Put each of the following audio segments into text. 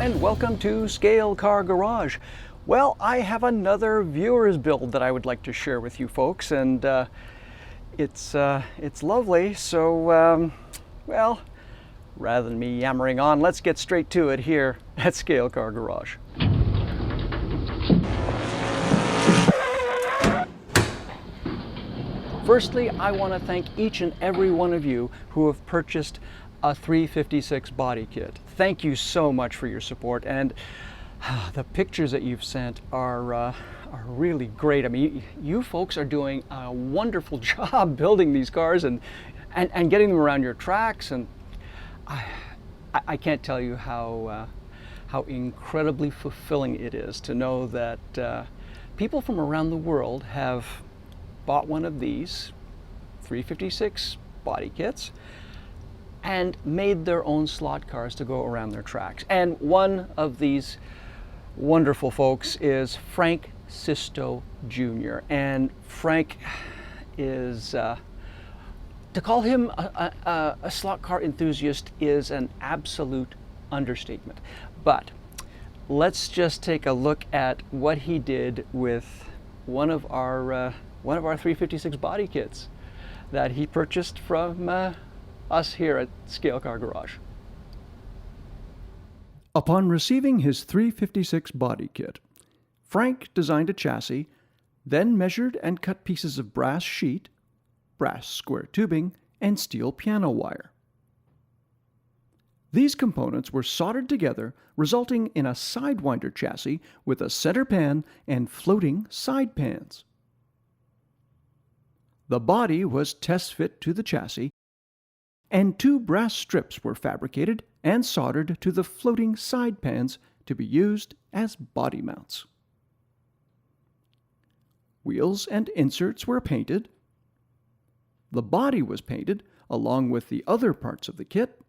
and welcome to Scale Car Garage. Well, I have another viewer's build that I would like to share with you folks, and it's lovely. So, well, rather than me yammering on, let's get straight to it here at Scale Car Garage. Firstly, I want to thank each and every one of you who have purchased a 356 body kit. Thank you so much for your support, and the pictures that you've sent are really great. I mean, you folks are doing a wonderful job building these cars and getting them around your tracks, and I can't tell you how incredibly fulfilling it is to know that people from around the world have bought one of these 356 body kits and made their own slot cars to go around their tracks. And one of these wonderful folks is Frank Sisto Jr. And Frank is, to call him a slot car enthusiast is an absolute understatement. But let's just take a look at what he did with one of our 356 body kits that he purchased from us here at Scale Car Garage. Upon receiving his 356 body kit, Frank designed a chassis, then measured and cut pieces of brass sheet, brass square tubing, and steel piano wire. These components were soldered together, resulting in a sidewinder chassis with a center pan and floating side pans. The body was test fit to the chassis, and 2 brass strips were fabricated and soldered to the floating side pans to be used as body mounts. Wheels and inserts were painted. The body was painted along with the other parts of the kit,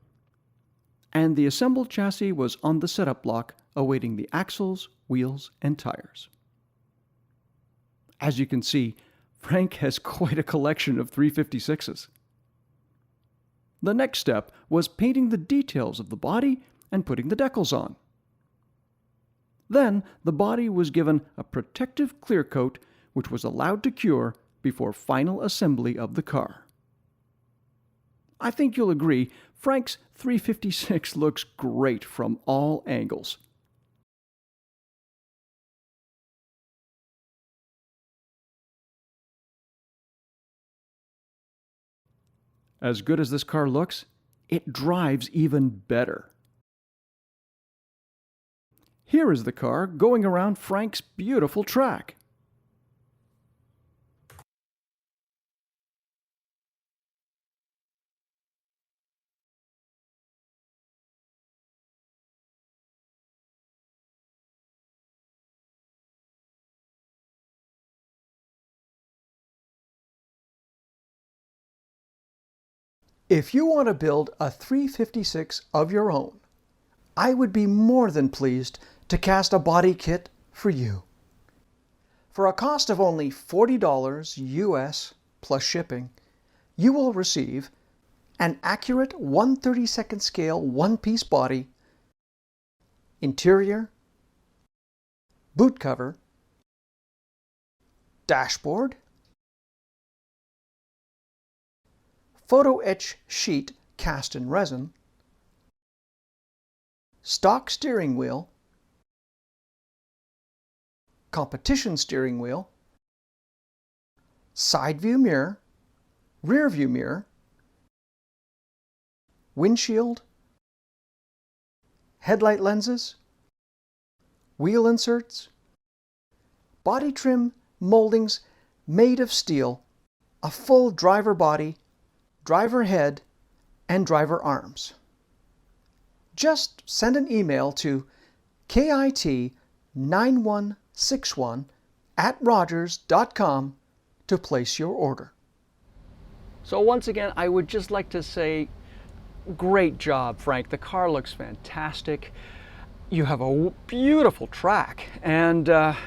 and the assembled chassis was on the setup block awaiting the axles, wheels, and tires. As you can see, Frank has quite a collection of 356s. The next step was painting the details of the body and putting the decals on. Then the body was given a protective clear coat which was allowed to cure before final assembly of the car. I think you'll agree, Frank's 356 looks great from all angles. As good as this car looks, it drives even better. Here is the car going around Frank's beautiful track. If you want to build a 356 of your own, I would be more than pleased to cast a body kit for you. For a cost of only $40 US plus shipping, you will receive an accurate 1/32 scale one-piece body, interior, boot cover, dashboard, photo etch sheet cast in resin, stock steering wheel, competition steering wheel, side view mirror, rear view mirror, windshield, headlight lenses, wheel inserts, body trim moldings made of steel, a full driver body, driver head, and driver arms. Just send an email to kit9161@rogers.com to place your order. So once again, I would just like to say, great job, Frank. The car looks fantastic. You have a beautiful track, and I'm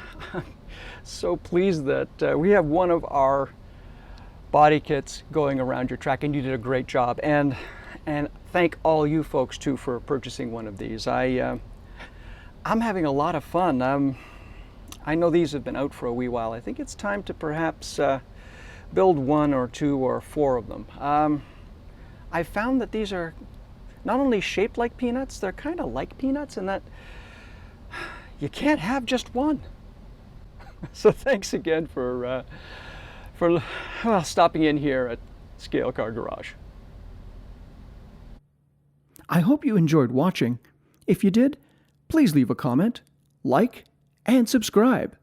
so pleased that we have one of our body kits going around your track, and you did a great job. And thank all you folks too for purchasing one of these. I'm having a lot of fun. I know these have been out for a wee while. I think it's time to perhaps build 1 or 2 or 4 of them. I found that these are not only shaped like peanuts, they're kind of like peanuts in that you can't have just one. So thanks again for stopping in here at Scale Car Garage. I hope you enjoyed watching. If you did, please leave a comment, like, and subscribe.